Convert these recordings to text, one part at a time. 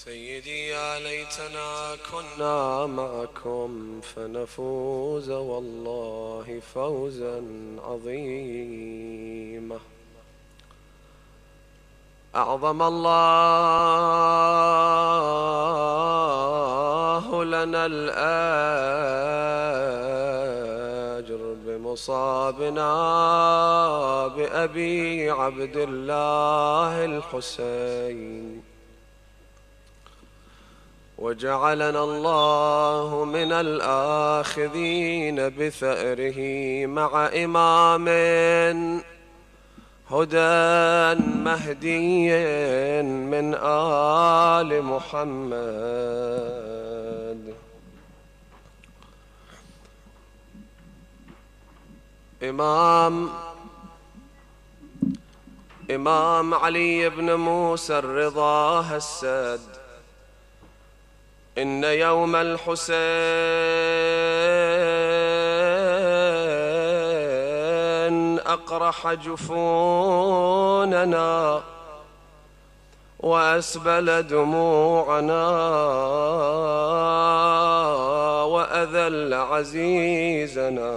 سيدي يا ليتنا كنا معكم فنفوز والله فوزا عظيما. أعظم الله لنا الأجر بمصابنا بأبي عبد الله الحسين، وجعلنا الله من الآخذين بثأره مع إمام هدى مهدي من آل محمد. إمام علي بن موسى الرضا هسد: إن يوم الحسين أقرح جفوننا وأسبل دموعنا وأذل عزيزنا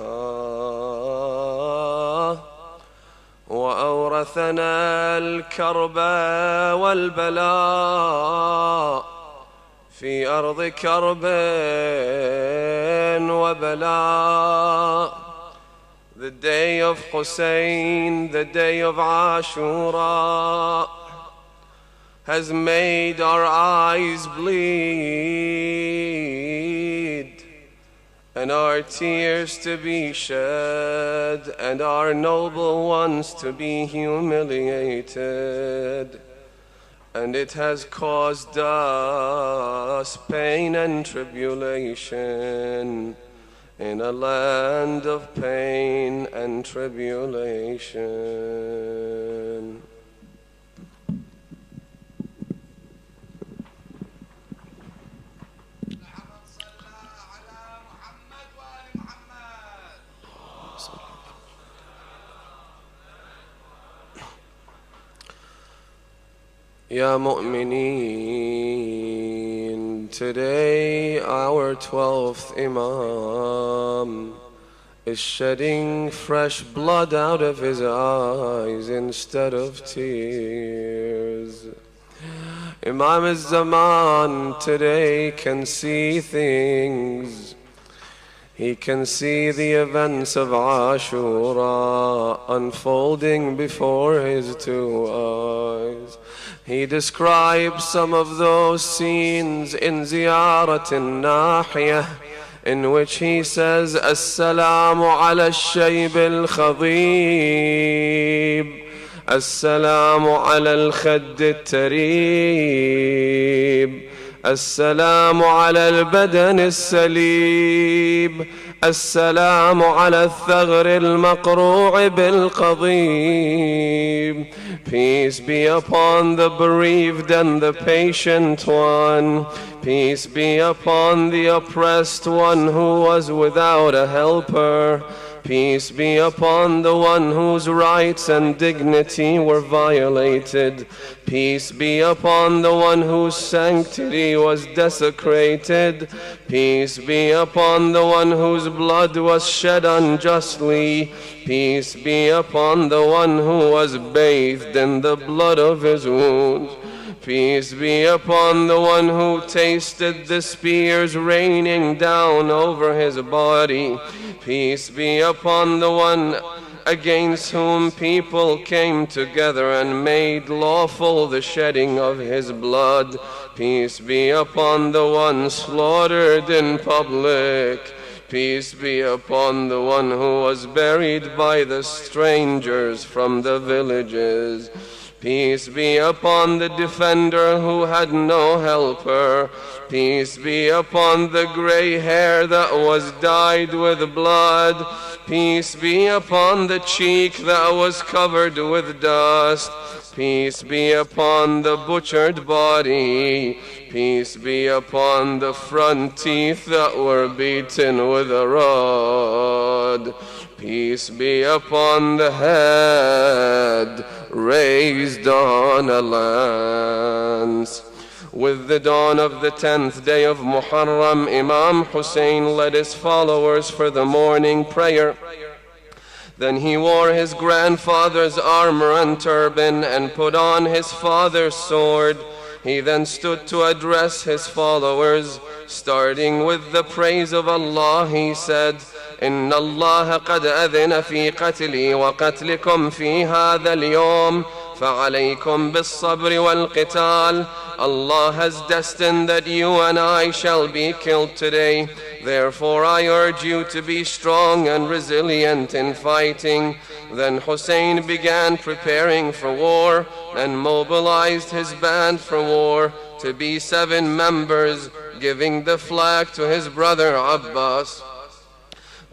وأورثنا الكرب والبلاء في أرض كرب وبلاء. The day of Hussein, the day of Ashura, has made our eyes bleed and our tears to be shed and our noble ones to be humiliated. And it has caused us pain and tribulation in a land of pain and tribulation. Ya mu'mineen, today our 12th Imam is shedding fresh blood out of his eyes instead of tears. Imam al-Zaman today can see things. He can see the events of Ashura unfolding before his two eyes. He describes some of those scenes in Ziyarat al-Nahiyah, in which he says, السلام على الشيب الخضيب، السلام على الخد التريب، السلام على البدن السليب، السلام على الثغر المقروع بالقضيب. Peace be upon the bereaved and the patient one. Peace be upon the oppressed one who was without a helper. Peace be upon the one whose rights and dignity were violated. Peace be upon the one whose sanctity was desecrated. Peace be upon the one whose blood was shed unjustly. Peace be upon the one who was bathed in the blood of his wounds. Peace be upon the one who tasted the spears raining down over his body. Peace be upon the one against whom people came together and made lawful the shedding of his blood. Peace be upon the one slaughtered in public. Peace be upon the one who was buried by the strangers from the villages. Peace be upon the defender who had no helper. Peace be upon the gray hair that was dyed with blood. Peace be upon the cheek that was covered with dust. Peace be upon the butchered body. Peace be upon the front teeth that were beaten with a rod. Peace be upon the head raised on a lance. With the dawn of the 10th day of Muharram, Imam Hussein led his followers for the morning prayer. Then he wore his grandfather's armor and turban and put on his father's sword. He then stood to address his followers. Starting with the praise of Allah, he said, إن الله قد أذن في قتلي وقتلكم في هذا اليوم فعليكم بالصبر والقتال. Allah has destined that you and I shall be killed today. Therefore I urge you to be strong and resilient in fighting. Then Hussein began preparing for war and mobilized his band for war to be 7 members, giving the flag to his brother Abbas.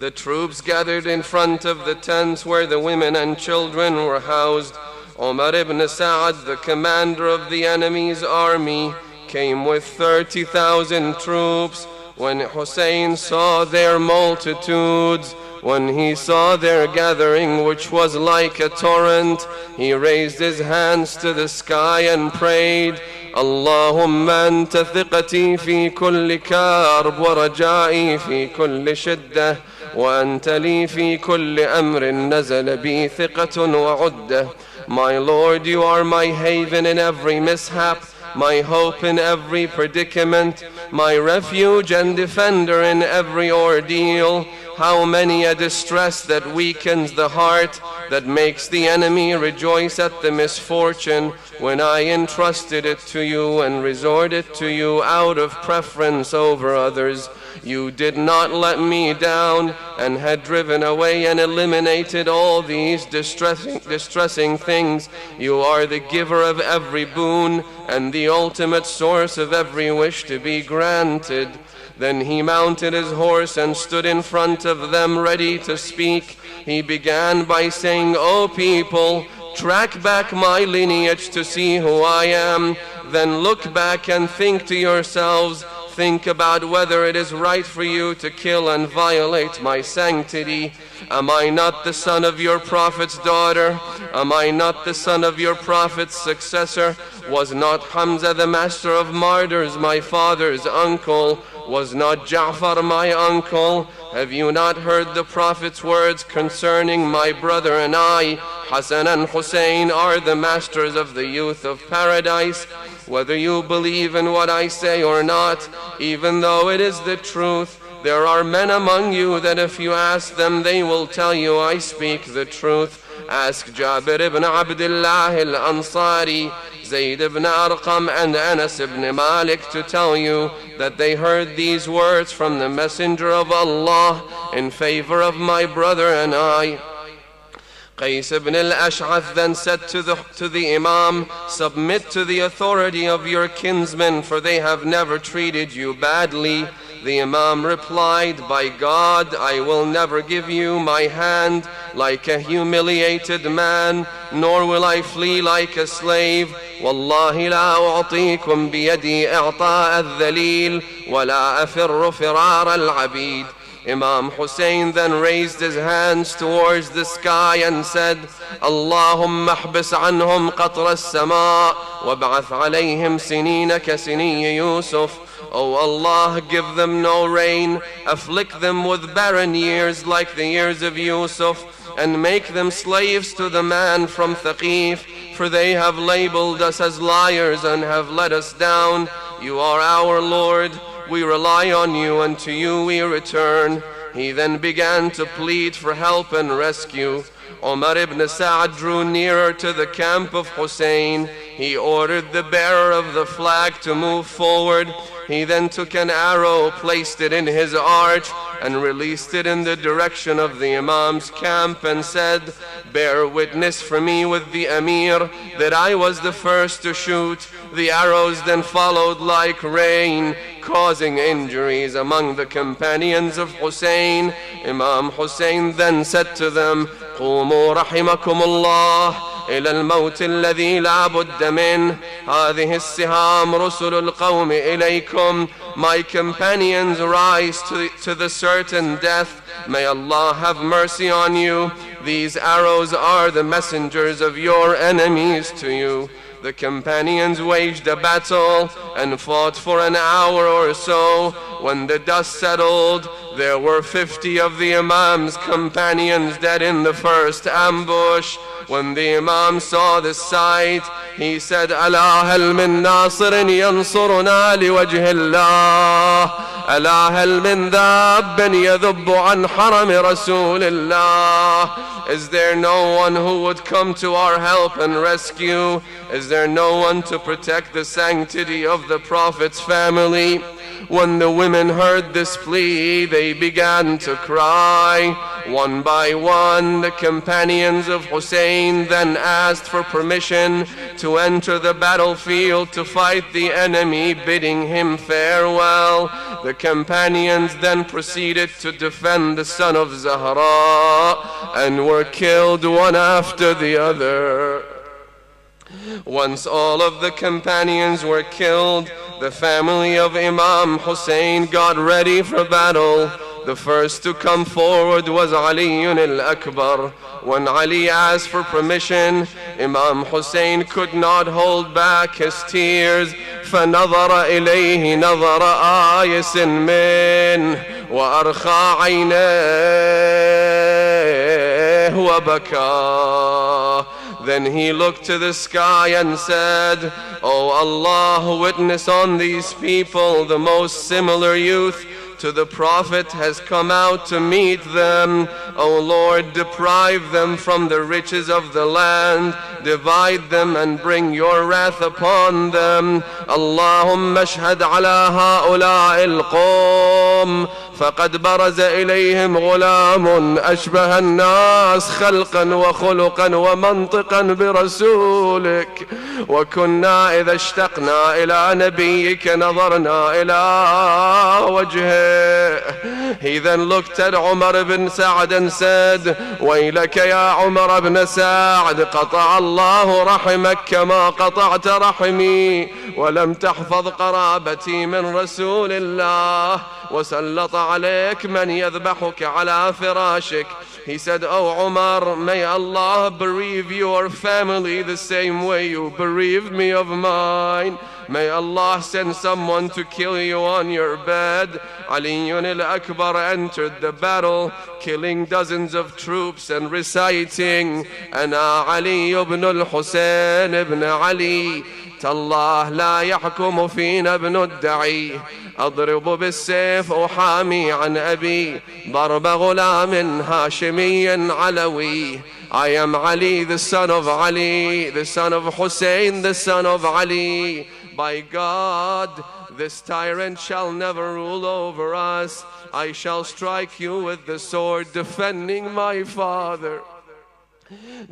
The troops gathered in front of the tents where the women and children were housed. Umar ibn Sa'ad, the commander of the enemy's army, came with 30,000 troops. When Hussein saw their multitudes, when he saw their gathering, which was like a torrent, he raised his hands to the sky and prayed, اللهم أنت ثقتي في كل كرب ورجائي في كل شدة وأنت لي في كل أمر نزل بي ثقة وعدة. My Lord, you are my haven in every mishap, my hope in every predicament, my refuge and defender in every ordeal. How many a distress that weakens the heart, that makes the enemy rejoice at the misfortune, when I entrusted it to you and resorted to you out of preference over others. You did not let me down and had driven away and eliminated all these distressing things. You are the giver of every boon and the ultimate source of every wish to be granted. Then he mounted his horse and stood in front of them ready to speak. He began by saying, O people, track back my lineage to see who I am. Then look back and think to yourselves, think about whether it is right for you to kill and violate my sanctity. Am I not the son of your prophet's daughter? Am I not the son of your prophet's successor? Was not Hamza the master of martyrs my father's uncle? Was not Ja'far my uncle? Have you not heard the prophet's words concerning my brother and I? Hassan and Hussein are the masters of the youth of paradise. Whether you believe in what I say or not, even though it is the truth, there are men among you that if you ask them, they will tell you I speak the truth. Ask Jabir ibn Abdullah al-Ansari, Zayd ibn Arqam and Anas ibn Malik to tell you that they heard these words from the Messenger of Allah in favor of my brother and I. Qais ibn al-Ash'ath then said to the Imam, submit to the authority of your kinsmen, for they have never treated you badly. The Imam replied, by God, I will never give you my hand like a humiliated man, nor will I flee like a slave. والله لا أعطيكم بيدي إعطاء الذليل ولا أفر فرار العبيد. Imam Hussein then raised his hands towards the sky and said, اللهم احبس عنهم قطر السماء وابعث عليهم سنين كسني يوسف. O Allah, give them no rain, afflict them with barren years like the years of Yusuf, and make them slaves to the man from Thaqif, for they have labeled us as liars and have let us down. You are our Lord, we rely on you, and to you we return. He then began to plead for help and rescue. Umar ibn Sa'ad drew nearer to the camp of Hussein. He ordered the bearer of the flag to move forward. He then took an arrow, placed it in his arch, and released it in the direction of the Imam's camp and said, bear witness for me with the Amir that I was the first to shoot. The arrows then followed like rain, causing injuries among the companions of Hussein. Imam Hussein then said to them, قوموا رحمكم الله إلى الموت الذي لا بد منه. هذه السهام رسل القوم إليكم. My companions, rise to the certain death. May Allah have mercy on you. These arrows are the messengers of your enemies to you. The companions waged a battle and fought for an hour or so. When the dust settled, there were 50 of the Imam's companions dead in the first ambush. When the Imam saw this sight, he said, ألا هل من ناصر ينصرنا لوجه الله ألا هل من ذاب يذب عن حرم رسول الله. Is there no one who would come to our help and rescue? Is there no one to protect the sanctity of the Prophet's family? When the women heard this plea, they began to cry. One by one, the companions of Hussein then asked for permission to enter the battlefield to fight the enemy, bidding him farewell. The companions then proceeded to defend the son of Zahra and were killed one after the other. Once all of the companions were killed, the family of Imam Hussein got ready for battle. The first to come forward was Ali al-Akbar. When Ali asked for permission, Imam Hussein could not hold back his tears. فنظر إليه نظر آيس منه وأرخى عينيه وبكى. Then he looked to the sky and said, O Allah, witness on these people the most similar youth to the Prophet has come out to meet them. O Lord, deprive them from the riches of the land, divide them and bring your wrath upon them. Allahumma ashhad ala ha'ula'i al-qawm فقد برز إليهم غلام أشبه الناس خلقا وخلقا ومنطقا برسولك وكنا إذا اشتقنا إلى نبيك نظرنا إلى وجهه. He then looked at Umar ibn Sa'd and said, ويلك يا عمر بن سعد قطع الله رحمك كما قطعت رحمي ولم تحفظ قرابتي من رسول الله وسلط عليك من يذبحك على فراشك. He said, O Umar, may Allah bereave your family the same way you bereaved me of mine. May Allah send someone to kill you on your bed. Ali al-Akbar entered the battle, killing dozens of troops and reciting, Ana Ali ibn al-Husayn ibn Ali. تالله لا يحكم فينا ابن الدعي أضرب بالسيف أحامي عن أبي ضرب غلام هاشمي علوي. I am Ali, the son of Ali, the son of Hussein, the son of Ali. By God, this tyrant shall never rule over us. I shall strike you with the sword defending my father.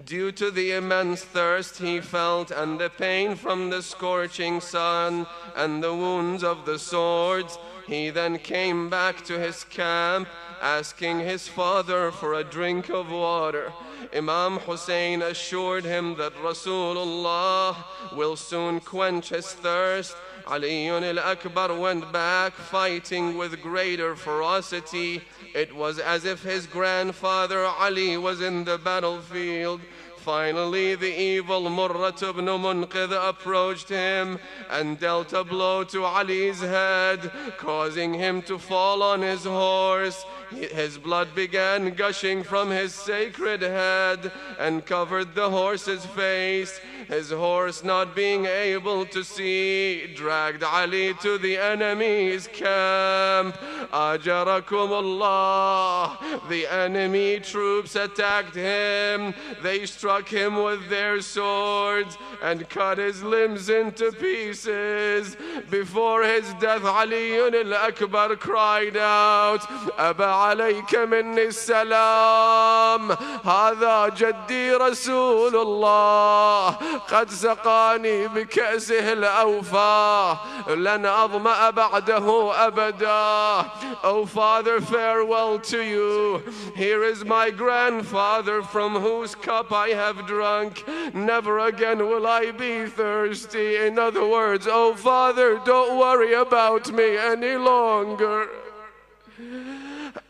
Due to the immense thirst he felt and the pain from the scorching sun and the wounds of the swords, he then came back to his camp asking his father for a drink of water. Imam Hussein assured him that Rasulullah will soon quench his thirst. Ali al-Akbar went back fighting with greater ferocity. It was as if his grandfather Ali was in the battlefield. Finally, the evil Murrat ibn Munqidh approached him and dealt a blow to Ali's head, causing him to fall on his horse. His blood began gushing from his sacred head and covered the horse's face. His horse, not being able to see, dragged Ali to the enemy's camp. Ajarakumullah. The enemy troops attacked him. They struck him with their swords and cut his limbs into pieces. Before his death, Ali al-Akbar cried out, Aba alayka minni السلام هذا جدي رسول الله قد سقاني بكأسه الأوفى لن أظمأ بعده أبدا. O Father, farewell to you. Here is my grandfather from whose cup I have drunk. Never again will I be thirsty. In other words, oh Father, don't worry about me any longer.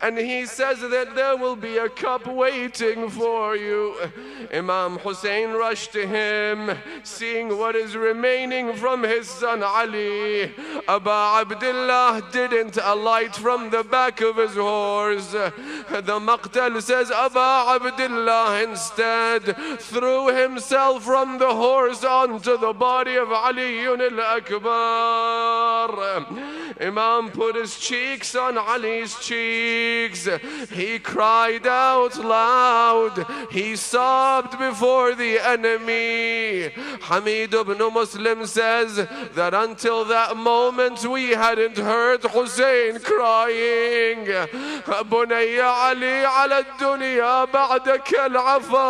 and he says that there will be a cup waiting for you. Imam Hussein rushed to him, seeing what is remaining from his son Ali. Abu Abdullah didn't alight from the back of his horse. The Maqtl says Abu Abdullah instead threw himself from the horse onto the body of Ali al-Akbar. Imam put his cheeks on Ali's cheeks. He cried out loud. He sobbed before the enemy. Hamid ibn Muslim says that until that moment we hadn't heard Hussein crying, بني علي على الدنيا بعدك العفا.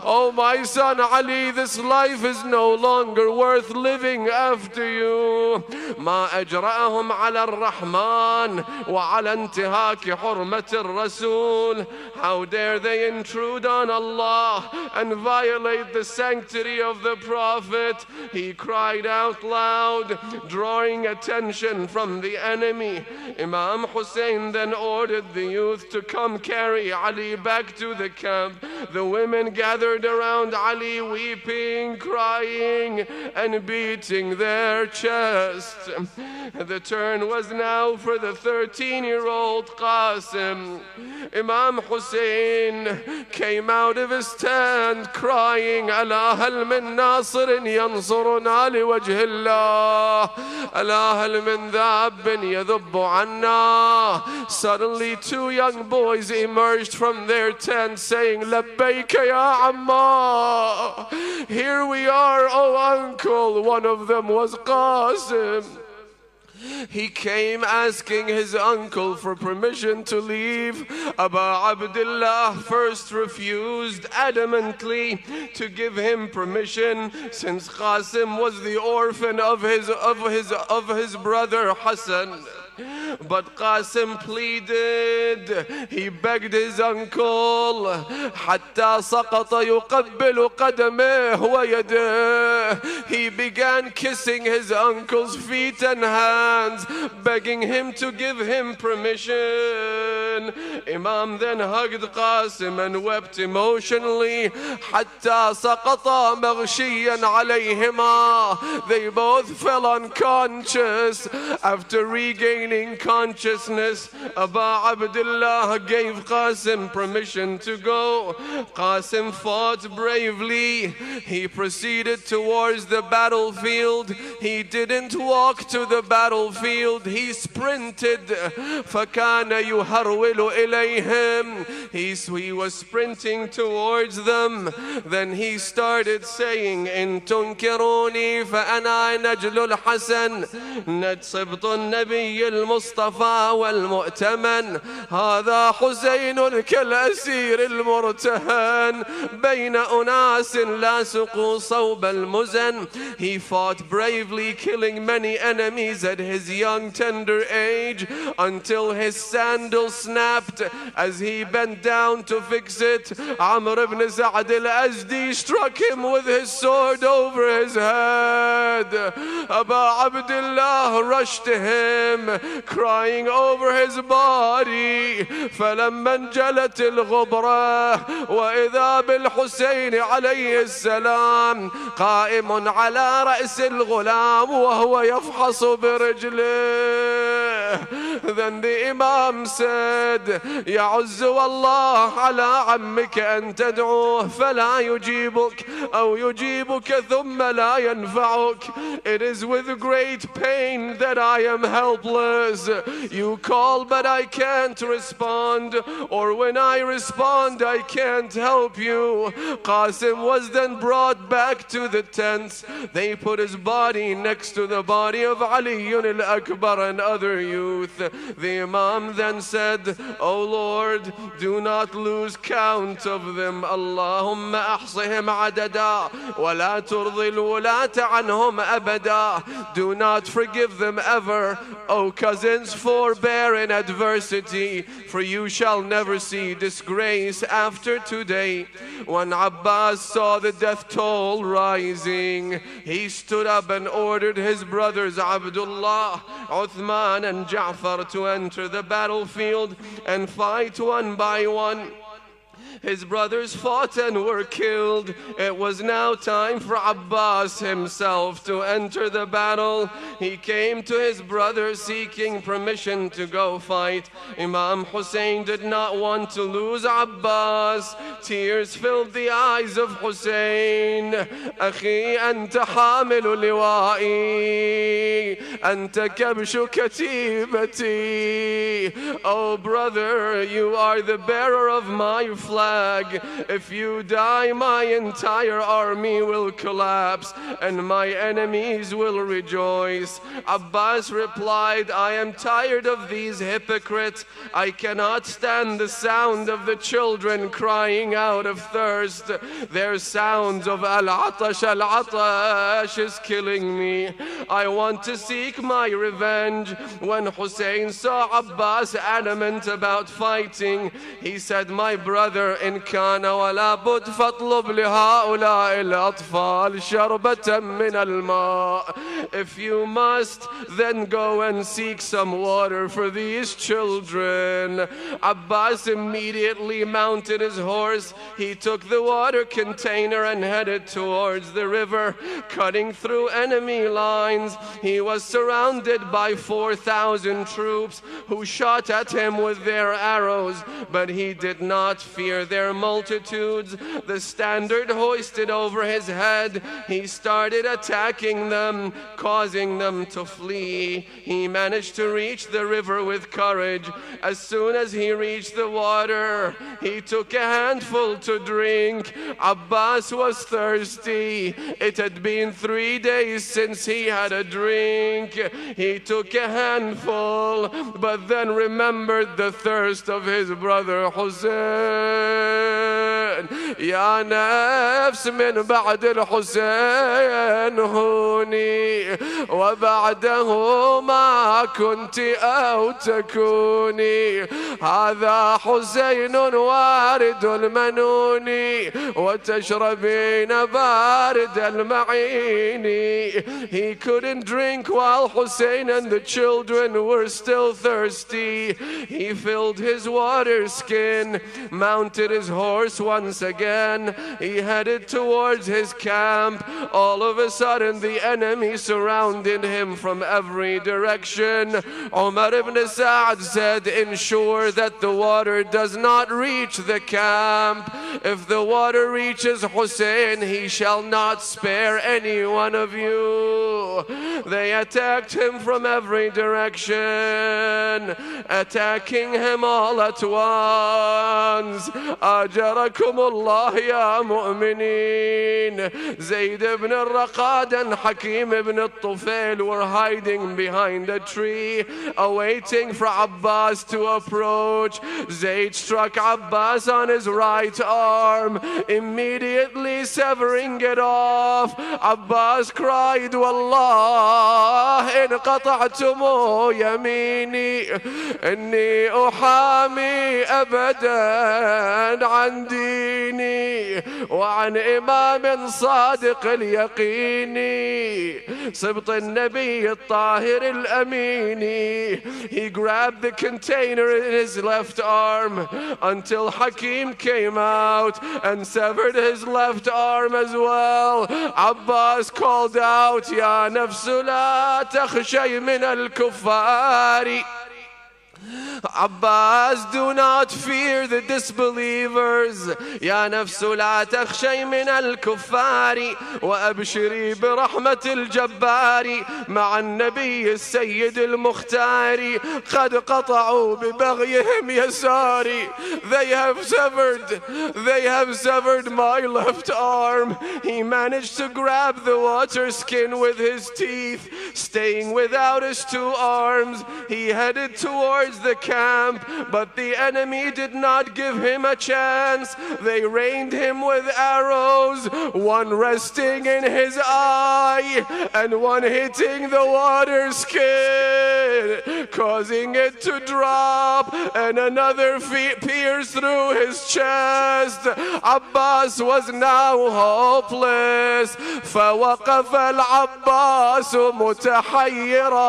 Oh my son Ali, this life is no longer worth living after you. ما أجرأهم على الرحمن وعلى انتهاك حرمة الرسول. How dare they intrude on Allah and violate the sanctity of the Prophet. He cried out loud, drawing attention from the enemy. Imam Hussein then ordered the youth to come carry Ali back to the camp. The women gathered around Ali, weeping, crying, and beating their chest. The turn was now for the 13-year-old Qasim. Imam Hussein came out of his tent crying, ألا هل من ناصر ينصرنا لوجه الله ألا هل من ذاب يذب عنا. Suddenly 2 young boys emerged from their tent saying, لبيك يا عمّا. Here we are, oh uncle. One of them was Qasim. He came asking his uncle for permission to leave. Abu Abdullah first refused adamantly to give him permission, since Qasim was the orphan of his brother Hassan. But Qasim pleaded. He begged his uncle حتى سقط يقبل قدمه ويده. He began kissing his uncle's feet and hands, begging him to give him permission. Imam then hugged Qasim and wept emotionally. حتى سقط مغشيا عليهما. They both fell unconscious. After regaining consciousness, Abu Abdullah gave Qasim permission to go. Qasim fought bravely. He proceeded towards the battlefield. He didn't walk to the battlefield. He sprinted. فَكَانَ يُهَرْوِلُ إِلَيْهِمْ. He was sprinting towards them. Then he started saying, إِن تُنْكِرُونِي فَأَنَا نَجْلُ الْحَسَنِ نَجْصِبْطُ النَّبِيِّ المصطفى والمؤتمن. هذا حسين كالأسير المرتهن بين أناس لاصقوا صوب المزن. He fought bravely, killing many enemies at his young tender age, until his sandal snapped. As he bent down to fix it, Amr ibn Sa'd al-Azdi struck him with his sword over his head. Abu Abdullah rushed to him, crying over his body. فلما انجلت الغبرة وإذا بالحسين عليه السلام قائم على رأس الغلام وهو يفحص برجله. Then the Imam said, يعز والله على عمك أن تدعوه فلا يجيبك أو يجيبك ثم لا ينفعك. It is with great pain that I am helpless. You call but I can't respond, or when I respond I can't help you. Qasim was then brought back to the tents. They put his body next to the body of Ali al-Akbar and other youth. The Imam then said, O Lord, do not lose count of them. Allahumma ahsihim adada wa la turdi al-wulata anhum abada. Do not forgive them ever, O cousins, forbear in adversity, for you shall never see disgrace after today. When Abbas saw the death toll rising, he stood up and ordered his brothers Abdullah, Uthman and Ja'far to enter the battlefield and fight one by one. His brothers fought and were killed. It was now time for Abbas himself to enter the battle. He came to his brother seeking permission to go fight. Imam Hussein did not want to lose Abbas. Tears filled the eyes of Hussein. أخي أنت حامل لوائي أنت كبش كتيبتي. Oh brother, you are the bearer of my flag. If you die, my entire army will collapse and my enemies will rejoice. Abbas replied, I am tired of these hypocrites. I cannot stand the sound of the children crying out of thirst. Their sounds of al-atash is killing me. I want to seek my revenge. When Hussein saw Abbas adamant about fighting, he said, my brother, إن كان ولا بد فاطلب لهؤلاء الأطفال شربة من الماء. If you must, then go and seek some water for these children. Abbas immediately mounted his horse. He took the water container and headed towards the river, cutting through enemy lines. He was surrounded by 4,000 troops who shot at him with their arrows, but he did not fear their multitudes. The standard hoisted over his head, he started attacking them, causing them to flee. He managed to reach the river with courage. As soon as he reached the water, he took a handful to drink. Abbas was thirsty. It had been 3 days since he had a drink. He took a handful, but then remembered the thirst of his brother Hussein. يا نفس من بعد الحسين هوني وبعده ما كنت أو تكوني. هذا حسين وارد المنون وتشربين بارد المعين. He couldn't drink while Hussein and the children were still thirsty. He filled his water skin, mounted his horse once again. He headed towards his camp. All of a sudden the enemy surrounded him from every direction. Umar ibn Sa'd said, ensure that the water does not reach the camp. If the water reaches Hussein, he shall not spare any one of you. They attacked him from every direction, attacking him all at once. أجركم الله يا مؤمنين. Zayd ibn al-Raqad and Hakim ibn al-Tufail were hiding behind a tree, awaiting for Abbas to approach. Zayd struck Abbas on his right arm, immediately severing it off. Abbas cried, والله إن قطعتم يميني إني أحامي أبدا عن ديني وعن إمام صادق اليقين سبط النبي الطاهر الأمين. He grabbed the container in his left arm until Hakim came out and severed his left arm as well. Abbas called out, يا نفس لا تخشي من الكفار. Abbas, do not fear the disbelievers. يا نفس لا تخشي من الكفار وأبشري برحمة الجبار مع النبي السيد المختار قد قطعوا ببغيهم يساري. They have severed my left arm. He managed to grab the water skin with his teeth. Staying without his two arms, he headed towards the camp camp, but the enemy did not give him a chance. They rained him with arrows, one resting in his eye and one hitting the water skin, causing it to drop, and another pierced through his chest. Abbas was now hopeless. فوقف العباس متحيرا.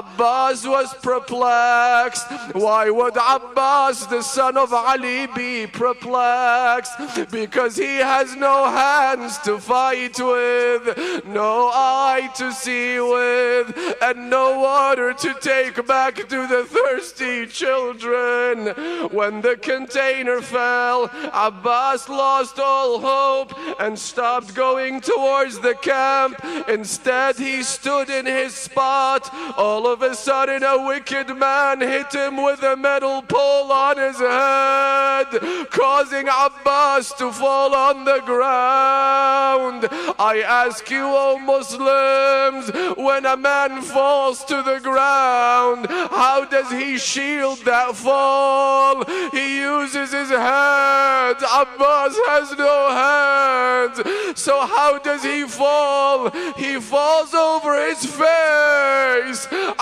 Abbas was perplexed. Why would Abbas, the son of Ali, be perplexed? Because he has no hands to fight with, no eye to see with, and no water to take back to the thirsty children. When the container fell, Abbas lost all hope and stopped going towards the camp. Instead, he stood in his spot. All of a sudden, a wicked man hit him with a metal pole on his head, causing Abbas to fall on the ground. I ask you, O Muslims, when a man falls to the ground, how does he shield that fall? He uses his hands. Abbas has no hands. So how does he fall? He falls over his face.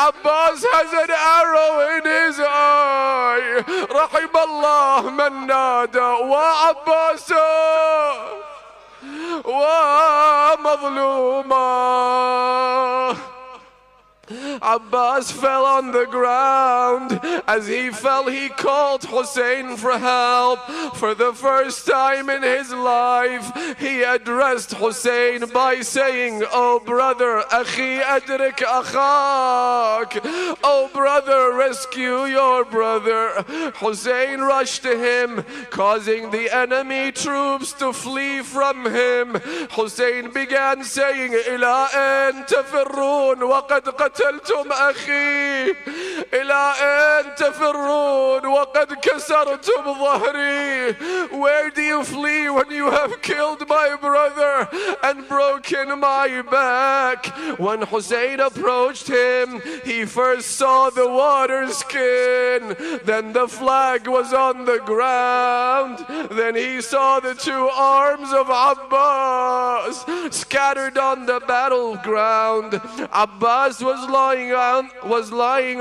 Abbas has an arrow in his eye. رحم الله من نادى وعباسا ومظلوما. Abbas fell on the ground. As he fell, he called Hussein for help. For the first time in his life, he addressed Hussein by saying, "Oh brother, akhi adrik akhak." Oh brother, rescue your brother. Hussein rushed to him, causing the enemy troops to flee from him. Hussein began saying, "Ila an tafirrun wa qad قتلتم أخي إلى أين تفرون وقد كسرتم ظهري." Where do you flee when you have killed my brother and broken my back? When Hussein approached him, he first saw the water skin, then the flag was on the ground, then he saw the two arms of Abbas scattered on the battleground. Abbas was lying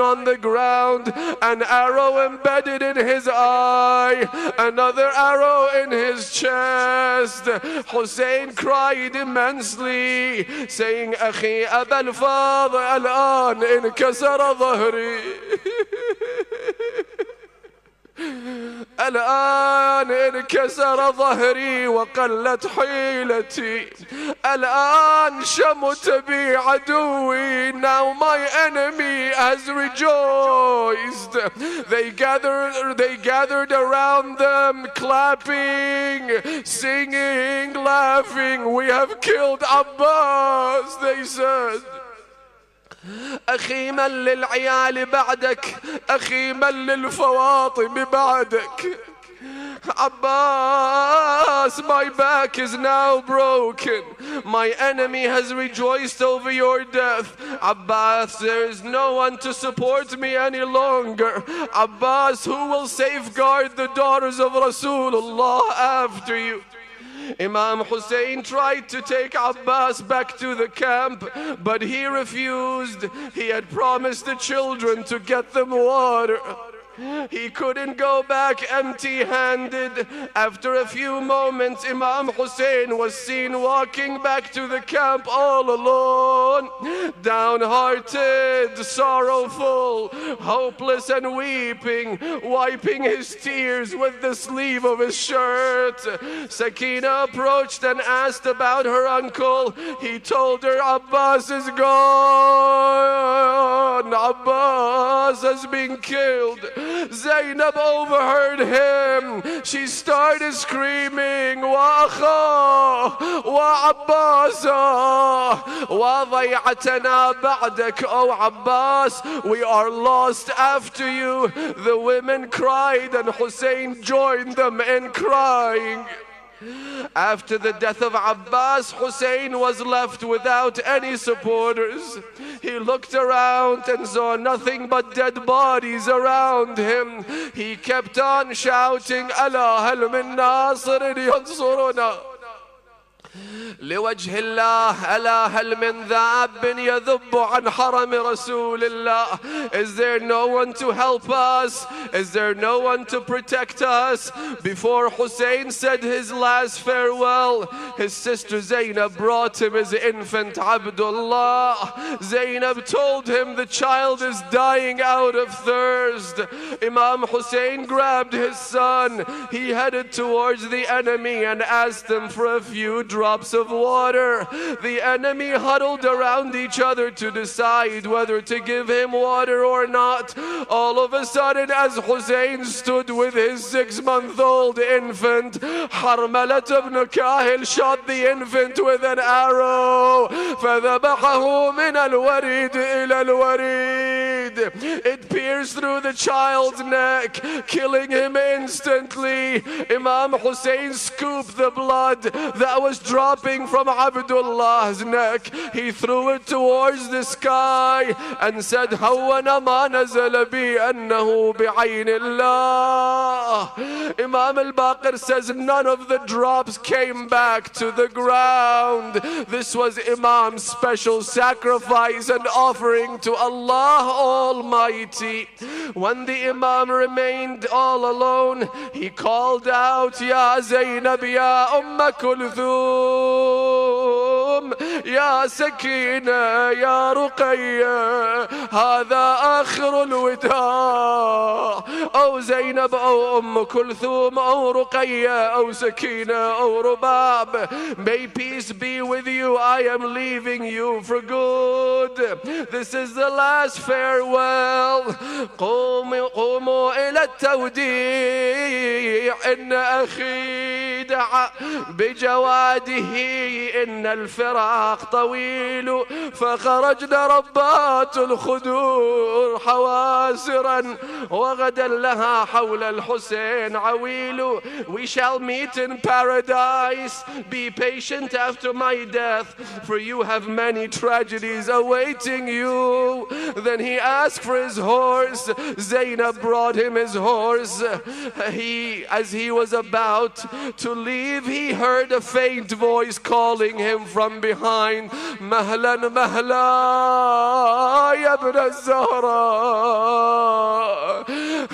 on the ground, an arrow embedded in his eye, another arrow in his chest. Hussein cried immensely, saying, "Akhi Aba al-Fadl, al-an inkasara dhahri." الآن انكسر ظهري وقلت حيلتي. الآن شمت بي عدوي. Now my enemy has rejoiced. They gathered around them, clapping, singing, laughing. "We have killed Abbas," they said. أخي من للعيال بعدك أخي من للفواطم بعدك. Abbas, my back is now broken. My enemy has rejoiced over your death. Abbas, there is no one to support me any longer. Abbas, who will safeguard the daughters of Rasulullah after you? Imam Hussein tried to take Abbas back to the camp, but he refused. He had promised the children to get them water. He couldn't go back empty-handed. After a few moments, Imam Hussein was seen walking back to the camp all alone, downhearted, sorrowful, hopeless and weeping, wiping his tears with the sleeve of his shirt. Sakina approached and asked about her uncle. He told her, "Abbas is gone. Abbas has been killed." Zainab overheard him. She started screaming, "Wa akha, wa Abbasa, wa dhay'atana ba'dak." "Oh Abbas, we are lost after you." The women cried and Hussein joined them in crying. After the death of Abbas, Hussein was left without any supporters. He looked around and saw nothing but dead bodies around him. He kept on shouting, ألا هل من ناصر ينصرنا لوجه الله ألا هل من ذاب يذب عن حرم رسول الله. Is there no one to help us? Is there no one to protect us? Before Hussein said his last farewell, his sister Zainab brought him his infant Abdullah. Zainab told him the child is dying out of thirst. Imam Hussein grabbed his son. He headed towards the enemy and asked them for a few drops of water. The enemy huddled around each other to decide whether to give him water or not. All of a sudden, as Hussein stood with his 6-month-old infant, Harmalat ibn Kahil shot the infant with an arrow. فَذَبَحَهُ مِنَ الْوَرِيدِ إِلَى الْوَرِيدِ. It pierced through the child's neck, killing him instantly. Imam Hussein scooped the blood that was dropping from Abdullah's neck. He threw it towards the sky and said, هَوَّنَ مَا نَزَلَ بِي أَنَّهُ بِعَيْنِ اللَّهِ. Imam al-Baqir says none of the drops came back to the ground. This was Imam's special sacrifice and offering to Allah Almighty. When the Imam remained all alone, he called out, Ya Zainab, Ya Kulthum, Ya Sakina, Ya Ruqayya, هذا آخر الوداع. أو زينب أو Kulthum أو Ruqayya أو Sakina أو Rubab, may peace be with you, I am leaving you for good. This is the last farewell. قوموا إلى التوديع إن أخي دعا بجواده إن الفراق طويل. فخرجنا ربات الخدور حواسرا وغدا لها حول الحسين عويل. We shall meet in paradise. Be patient after my death, for you have many tragedies awaiting you. Then he asked for his horse. Zainab brought him his horse. As he was about to leave, he heard a faint voice calling him from behind. Mahlan mahla ya ibn az-Zahra.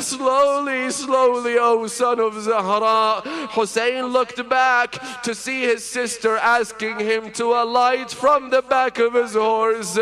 Slowly, slowly, O son of Zahra. Hussein looked back to see his sister asking him to alight from the back of his horse.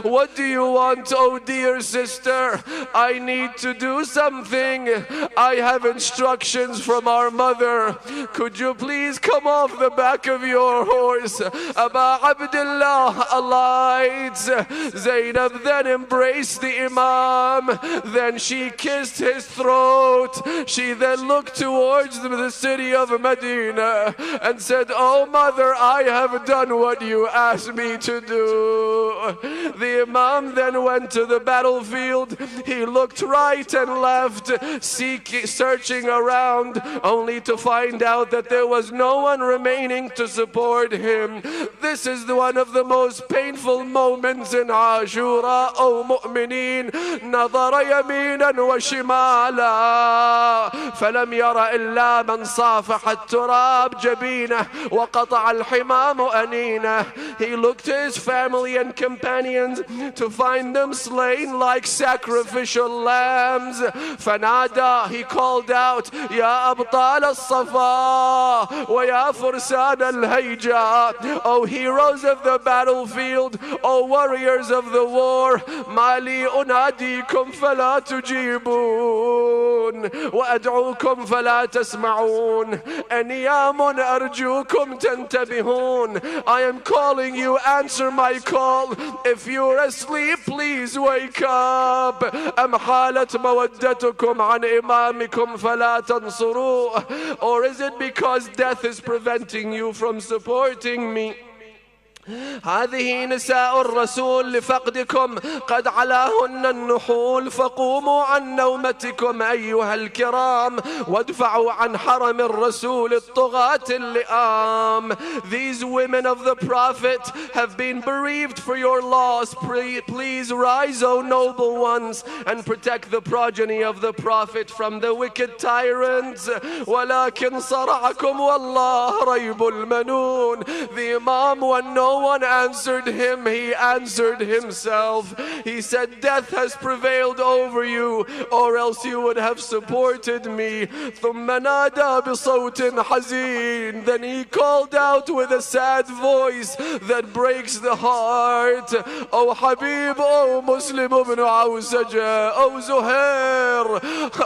What do you want, oh dear sister? I need to do something. I have instructions from our mother. Could you please come off the back of your horse? Aba Abdullah alights. Zainab then embraced the Imam. Then she kissed his throat. She then looked towards the city of Medina and said, Oh mother, I have done what you asked me to do. The Imam then went to the battlefield. He looked right and left, searching around, only to find out that there was no one remaining to support him. This is one of the most painful moments in Ashura, O mu'mineen. نظر يمينا وشمالا فلم ير إلا من صافح التراب جبينه وقطع الحمام أنينه. He looked to his family and companions to find them slain like sacrificial lambs. فنادى, he called out, يا أبطال الصفا ويا فرسان الهيجا. O heroes of the battlefield, O warriors of the war, ما لي أناديكم فلا تجيبون وأدعوكم فلا تسمعون أنيام أرجوكم تنتبهون. I am calling you, answer my call. If you're asleep, please wake up. أم حالت مودتكم عن إمامكم فلا تنصروه. Or is it because death is preventing you from supporting me? هذه نساء الرسول لفقدكم قد علاهن النحول، فقوموا عن نومتكم أيها الكرام وادفعوا عن حرم الرسول الطغاة اللئام. These women of the Prophet have been bereaved for your loss. Please rise, O noble ones, and protect the progeny of the Prophet from the wicked tyrants. ولكن صرعكم والله ريب المنون. The Imam, when no one answered him, he answered himself. He said, death has prevailed over you, or else you would have supported me. ثم نادى بصوت حزين. Then he called out with a sad voice that breaks the heart. Oh Habib, oh Muslim ibn Awsaja, oh Zuhair,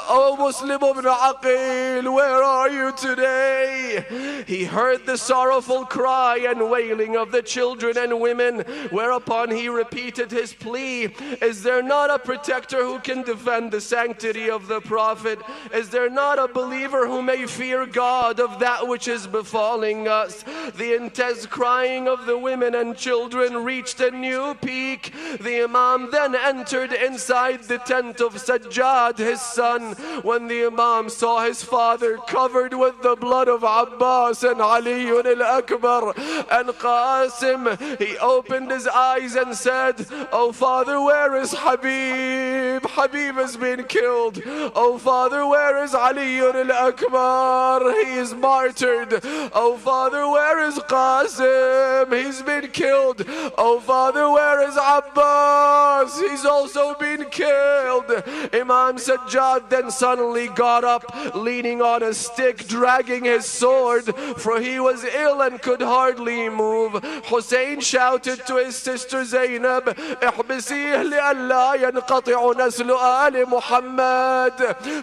oh Muslim ibn Aqil, where are you today? He heard the sorrowful cry and wailing of the children and women, whereupon he repeated his plea. Is there not a protector who can defend the sanctity of the Prophet? Is there not a believer who may fear God of that which is befalling us? The intense crying of the women and children reached a new peak. The Imam then entered inside the tent of Sajjad, his son. When the Imam saw his father covered with the blood of Abbas and Ali al-Akbar and Qasim, he opened his eyes and said, oh father, where is Habib? Habib has been killed. Oh father, where is Ali al-Akbar? He is martyred. Oh father, where is Qasim? He's been killed. Oh father, where is Abbas? He's also been killed. Imam Sajjad then suddenly got up, leaning on a stick, dragging his sword, for he was ill and could hardly move. Hussein shouted to his sister Zainab, احبسيه لألا ينقطع نسل آل Muhammad.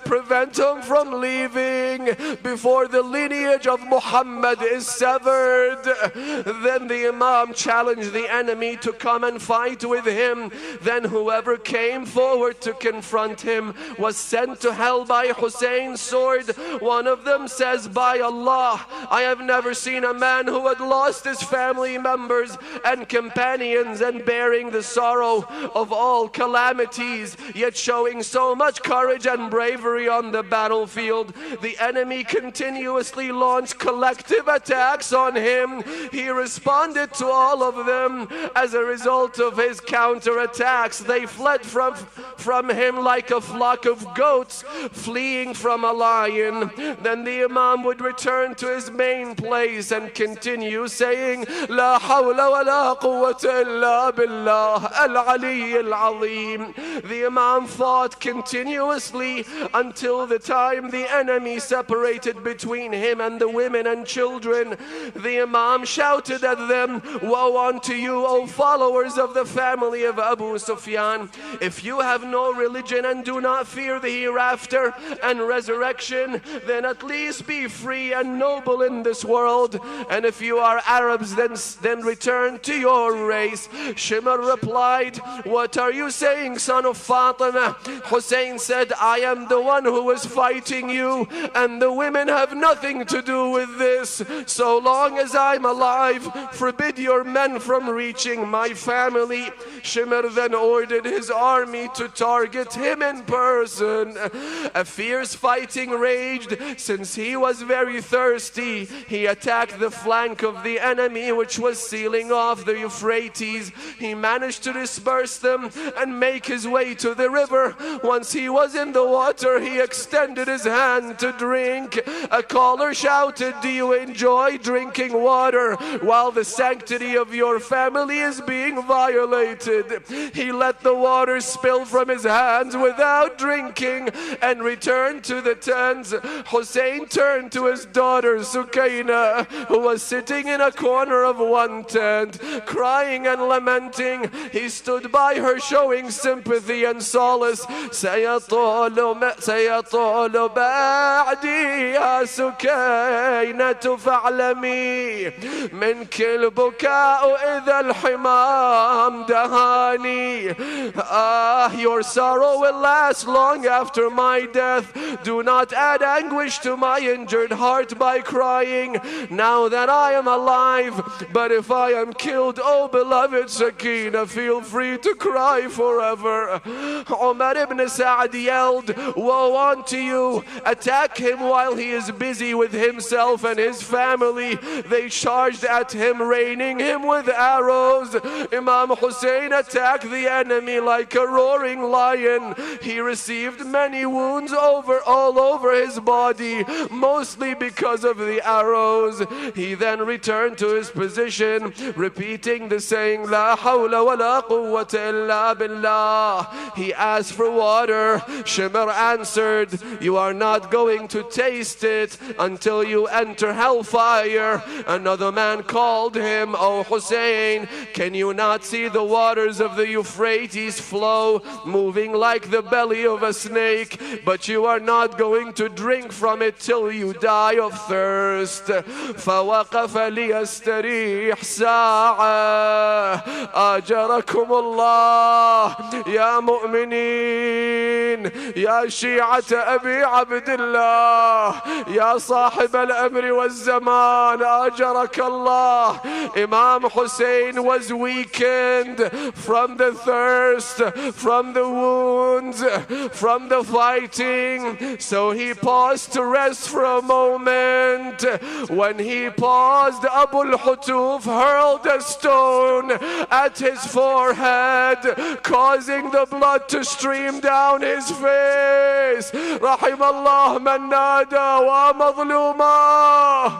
Prevent him from leaving before the lineage of Muhammad is severed. Then the Imam challenged the enemy to come and fight with him. Then whoever came forward to confront him was sent to hell by Hussein's sword. One of them says, by Allah, I have never seen a man who had lost his family members and companions and bearing the sorrow of all calamities, yet showing so much courage and bravery on the battlefield. The enemy continuously launched collective attacks on him. He responded to all of them. As a result of his counterattacks, they fled from him like a flock of goats fleeing from a lion. Then the Imam would return to his main place and continue saying, لا حول ولا قوة إلا بالله العلي العظيم. The Imam fought continuously until the time the enemy separated between him and the women and children. The Imam shouted at them, woe unto you, O followers of the family of Abu Sufyan. If you have no religion and do not fear the hereafter and resurrection, then at least be free and noble in this world. And if you are Arabs, then return to your race. Shimr replied, what are you saying, son of Fatima? Hussein said, I am the one who was fighting you, and the women have nothing to do with this. So long as I'm alive, forbid your men from reaching my family. Shimr then ordered his army to target him in person. A fierce fighting raged. Since he was very thirsty, he attacked the flank of the enemy, which was sealing off the Euphrates. He managed to disperse them and make his way to the river. Once he was in the water, he extended his hand to drink. A caller shouted, do you enjoy drinking water while the sanctity of your family is being violated? He let the water spill from his hands without drinking and returned to the tent. Hussein turned to his daughter Sukaina, who was sitting in a corner of one tent, crying and lamenting. He stood by her, showing sympathy and solace. سيطول بعدي يا سكينة فاعلمي منك البكاء إذا الحمام دهاني. Your sorrow will last long after my death. Do not add anguish to my injured heart by crying now that I am alive. But if I am killed, oh beloved Sakina, feel free to cry forever. Umar ibn Sa'd yelled, woe unto you, attack him while he is busy with himself and his family. They charged at him, raining him with arrows. Imam Hussein attacked the enemy like a roaring lion. He received many wounds all over his body, mostly because of the arrows. He then returned to his position, repeating the saying, La hawla wa la quwwata illa billah. He asked for water. Shimr answered, you are not going to taste it until you enter hellfire. Another man called him, O Hussein, can you not see the waters of the Euphrates flow, moving like the belly of a snake? But you are not going to drink from it till you die of thirst. فوقف ليستريح ساعة. أجركم الله يا مؤمنين، يا شيعة أبي عبد الله، يا صاحب الأمر والزمان، أجرك الله. Imam Hussein was weakened from the thirst, from the wounds, from the fighting, so he paused to rest for a moment. When he paused, Abu al-Hutuf hurled a stone at his forehead, causing the blood to stream down his face. رحم الله من نادى ومظلوما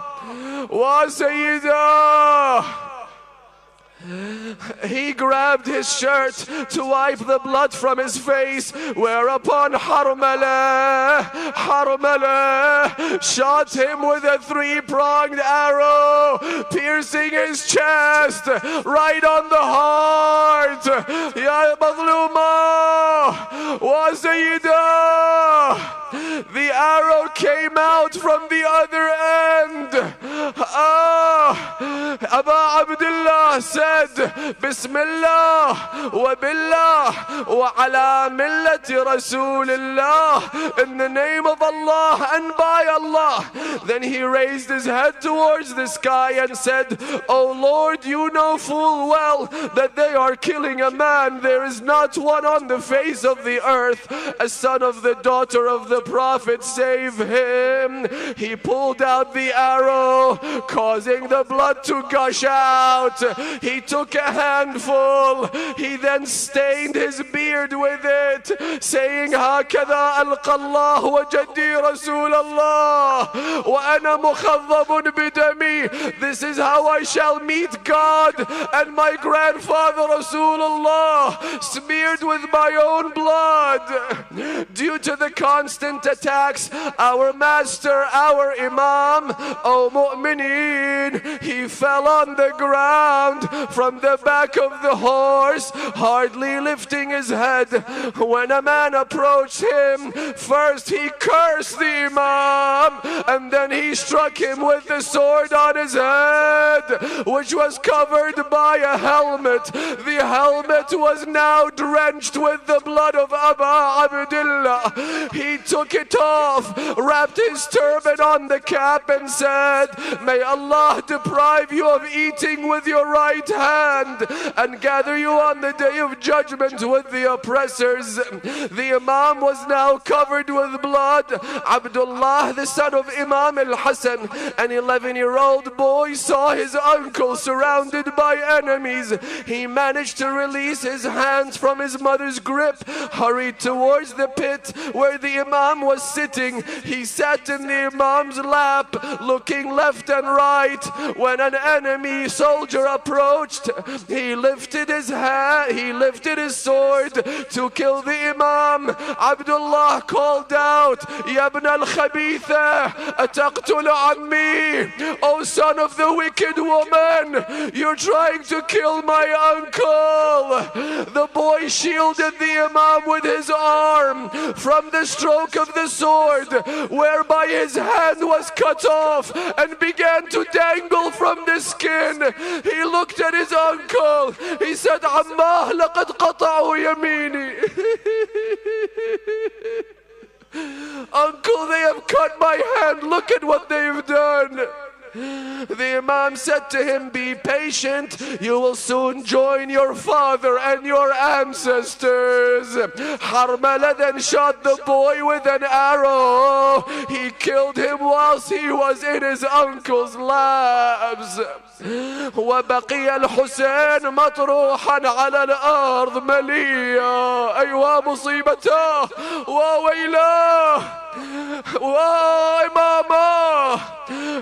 وسيدا. He grabbed his shirt to wipe the blood from his face, whereupon Harmala shot him with a three-pronged arrow, piercing his chest right on the heart. Ya Mazluma wa Sayyida. The arrow came out from the other end. Abu Abdullah said, Bismillah wa billah wa ala millati Rasulillah, in the name of Allah and by Allah. Then he raised his head towards the sky and said, O Lord, you know full well that they are killing a man. There is not one on the face of the earth, a son of the daughter of the Prophet, save him. He pulled out the arrow, causing the blood to gush out. He took a handful. He then stained his beard with it, saying, هكذا ألقى الله وجدي رسول الله وأنا مخضب بدمي. This is how I shall meet God and my grandfather Rasulullah, smeared with my own blood. Due to the constant attacks, our master, our Imam, O Mu'mineen, he fell on the ground from the back of the horse, hardly lifting his head. When a man approached him, first he cursed the Imam, and then he struck him with the sword on his head, which was covered by a helmet. The helmet was now drenched with the blood of Abu Abdullah. He took it off, wrapped his turban on the cap and said, may Allah deprive you of eating with your right hand and gather you on the day of judgment with the oppressors. The Imam was now covered with blood. Abdullah, the son of Imam al-Hassan, an 11-year-old boy, saw his uncle surrounded by enemies. He managed to release his hands from his mother's grip, hurried towards the pit where the Imam was sitting. He sat in the Imam's lap, looking left and right. When an enemy soldier approached, he lifted his hand, he lifted his sword to kill the Imam. Abdullah called out, Ya ibn al-Khabitha, ataqtul ammi, O son of the wicked woman, you're trying to kill my uncle. The boy shielded the Imam with his arm from the stroke of the sword, whereby his hand was cut off and began to dangle from the skin. He looked at his uncle. He said, Ammah, laqad qata'u yamini. Uncle, they have cut my hand. Look at what they've done. The Imam said to him, be patient, you will soon join your father and your ancestors. Harmala then shot the boy with an arrow. He killed him whilst he was in his uncle's laps. وبقي الحسين مطروحا على الأرض مليا. أيوا مصيبته وويلاه وإمامه.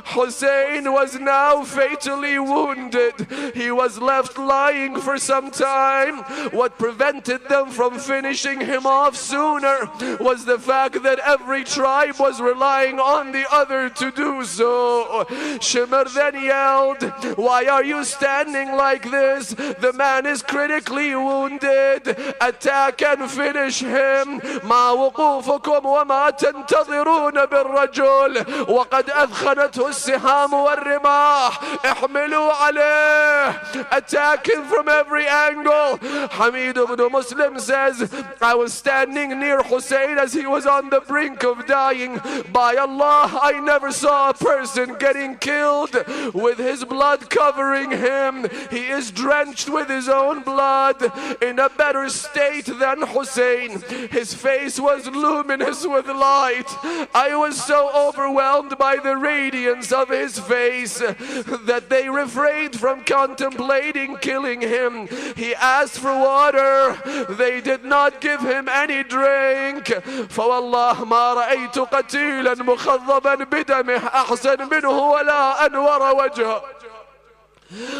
Hussein was now fatally wounded. He was left lying for some time. What prevented them from finishing him off sooner was the fact that every tribe was relying on the other to do so. Shimr then yelled, why are you standing like this? The man is critically wounded. Attack and finish him. ما وقوفكم وما تنتظرون بالرجل وقد أذخنته السهام والرماح. احملوا عليه. Attack him from every angle. Hamid ibn Muslim says, I was standing near Hussein as he was on the brink of dying. By Allah, I never saw a person getting killed with his blood covering him. He is drenched with his own blood, in a better state than Hussein. His face was luminous with light. I was so overwhelmed by the radiance of his face that they refrained from contemplating killing him. He asked for water. They did not give him any drink. فوالله ما رأيت قتيلا مخضبا بدمه أحسن منه ولا أنور وجهه.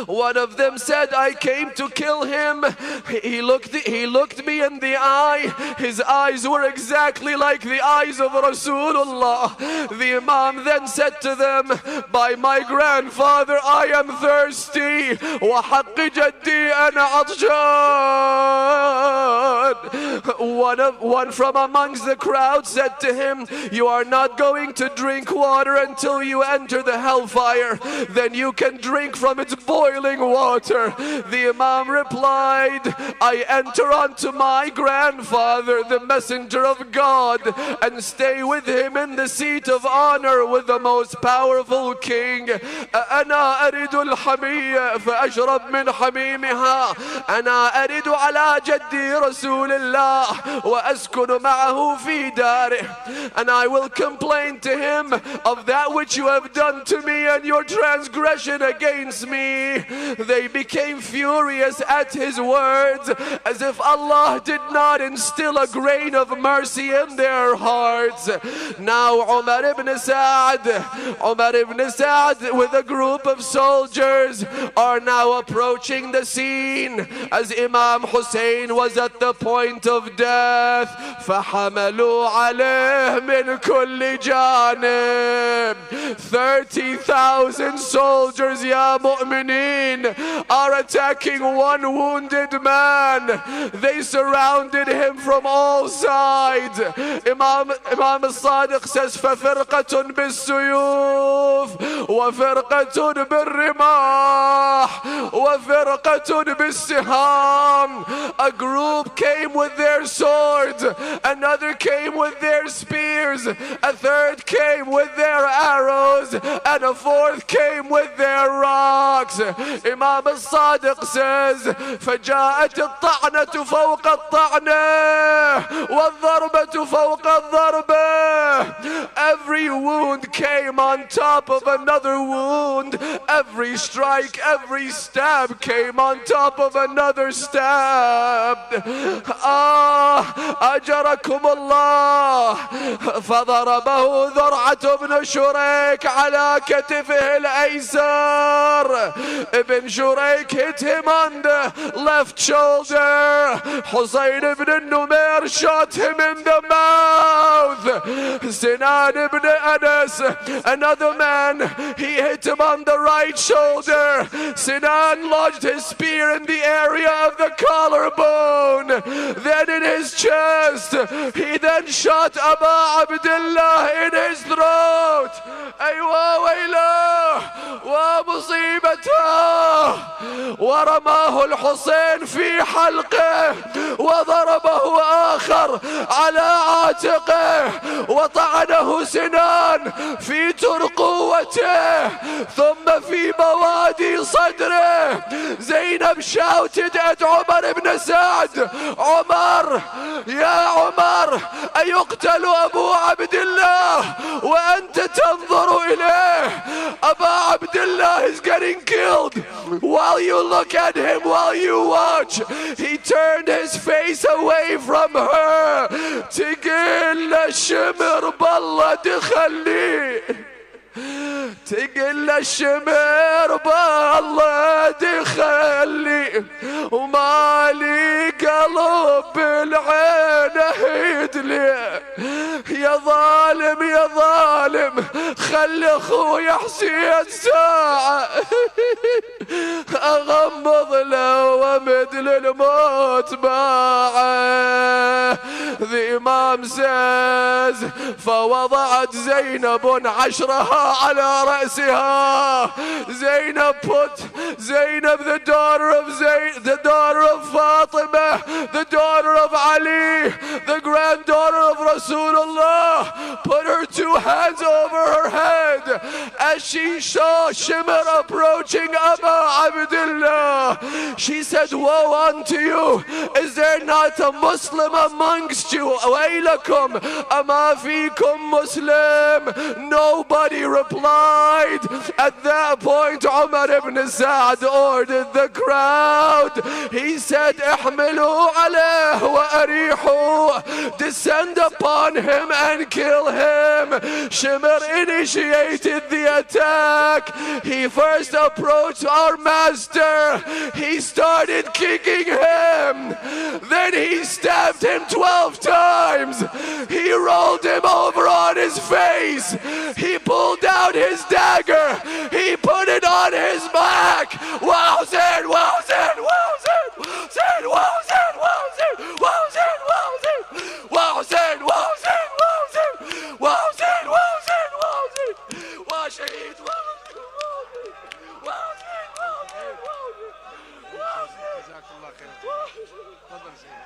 One of them said, I came to kill him. He looked me in the eye. His eyes were exactly like the eyes of Rasulullah. The Imam then said to them, by my grandfather, I am thirsty. وحق جدي أنا عطشان. One from amongst the crowd said to him, you are not going to drink water until you enter the hellfire. Then you can drink from its boiling water. The Imam replied, I enter unto my grandfather, the messenger of God, and stay with him in the seat of honor with the most powerful king. أنا أريد الحمية فأشرب من حميمها. أنا أريد على جدي رسول الله وأسكن معه في داره. And I will complain to him of that which you have done to me and your transgression against me. They became furious at his words, as if Allah did not instill a grain of mercy in their hearts. Now Umar ibn Sa'd with a group of soldiers are now approaching the scene as Imam Hussein was at the point of death. فحملوا عليه من كل جانب. 30,000 soldiers, ya mu'mineen, are attacking one wounded man. They surrounded him from all sides. Imam al-Sadiq says, فَفِرْقَةٌ بِالسُّيُوفِ وَفِرْقَةٌ بِالرِّمَاحِ وَفِرْقَةٌ بِالسِّهَامِ. A group came with their swords, another came with their spears, a third came with their arrows, and a fourth came with their rocks. Imam al-Sadiq says, فَجَاءَتِ الطَّعْنَةُ فَوْقَ الطَّعْنَةِ وَالضَّرْبَةُ فَوْقَ الضَّرْبَةِ. Every wound came on top of another wound. Every strike, every stab came on top of another stab. أجركم الله. فضربه ذرعة بن شريك على كتفه الأيسر. Ibn Shurayk hit him on the left shoulder. Hussein ibn Numair shot him in the mouth. Sinan ibn Anas, another man, he hit him on the right shoulder. Sinan lodged his spear in the area of the collarbone, then in his chest. He then shot Aba Abdullah in his throat. أيوة ويله ومصيبته. ورماه الحسين في حلقه وضربه آخر على عاتقه وطعنه سنان في ترقوته ثم في بوادي صدره. زينب shouted at عمر بن سعد: عمر يا عمر أيقتل أبو عبد الله وأنت تنظر إليه؟ أبا عبد الله is getting killed while you look at him, while you watch. He turned his face away from her. تقل الشمر بالله دخلي، تقل الشمر بالله دخلي، ومالي قلب بالعين هيدلي. يا ظالم يا ظالم خلي اخويا حسين ساعة اغمض له وامد للموت باعه. The Imam says فوضعت زينب عشرها على رأسها. Zainab, the daughter of Fatima, the daughter of Ali, the granddaughter of Rasulullah, put her two hands over her head as she saw Shimr approaching Aba Abdullah. She said, woe unto you, is there not a Muslim amongst you? Waylakum ama fikum Muslim. Nobody replied. At that point Umar ibn Sa'd ordered the crowd. He said, احملوا عليه وأريحوا, descend upon him and kill him. Shimr initiated the attack. He first approached our master. He started kicking him. Then he stabbed him 12 times. He rolled him over on his face. He pulled out his dagger. He put it on his back. Wow, Hussein, wow, Hussein, wow, Hussein, Hussein, wow, Hussein, wow, Hussein, wow, Hussein, wow, Hussein, wow, Hussein, wow, Hussein, wow, Hussein, wow, Hussein, wow, Hussein, wow, Hussein, wow, Shaheed, wow, Hussein, wow, Hussein, wow, Hussein, wow, Hussein. جزاك الله خير. تفضل سيدي.